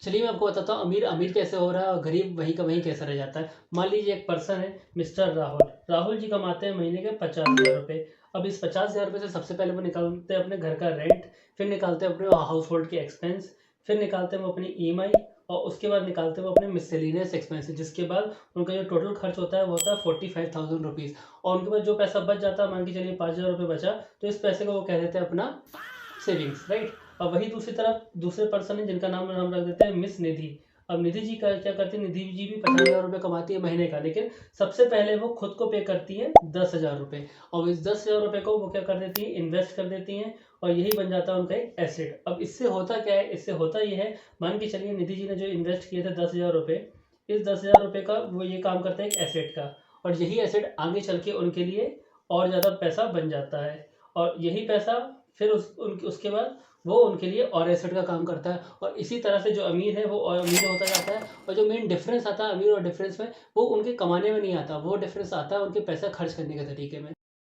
चलिए मैं आपको बताता हूँ अमीर अमीर कैसे हो रहा है और गरीब वहीं का वहीं कैसे रह जाता है। मान लीजिए एक पर्सन है मिस्टर राहुल। राहुल जी कमाते हैं महीने के 50,000 रुपये। अब इस 50,000 रुपये से सबसे पहले वो निकालते हैं अपने घर का रेंट, फिर निकालते हैं अपने हाउस होल्ड के एक्सपेंस, फिर निकालते हैं वो अपनी ईएमआई, और उसके बाद निकालते हैं वो अपने मिससेलेनियस एक्सपेंसेस, जिसके बाद उनका जो टोटल खर्च होता है वो होता है 45,000 रुपीज़। और उनके पास जो पैसा बच जाता है, मान के चलिए 5,000 रुपये बचा, तो इस पैसे को वो कह देते हैं अपना सेविंग्स, राइट। अब वही दूसरी तरफ दूसरे पर्सन है जिनका नाम हम रख देते हैं मिस निधि। अब निधि जी का क्या करती है, निधि जी भी 50,000 रुपये कमाती है महीने का, लेकिन सबसे पहले वो खुद को पे करती है 10,000 रुपये, और इस 10,000 रुपये को वो क्या कर देती है, इन्वेस्ट कर देती हैं, और यही बन जाता है उनका एक एसेट। अब इससे होता क्या है, इससे होता ये है, मान के चलिए निधि जी ने जो इन्वेस्ट किए थे 10,000 रुपये, इस 10,000 रुपये का वो ये काम करता है एक एसेट का, और यही एसेट आगे चल के उनके लिए और ज़्यादा पैसा बन जाता है, और यही पैसा फिर उसके बाद वो उनके लिए और एसेट का काम करता है। और इसी तरह से जो अमीर है वो और अमीर होता जाता है, और जो मेन डिफरेंस आता है अमीर और डिफरेंस में, वो उनके कमाने में नहीं आता, वो डिफरेंस आता है उनके पैसा खर्च करने के तरीके में।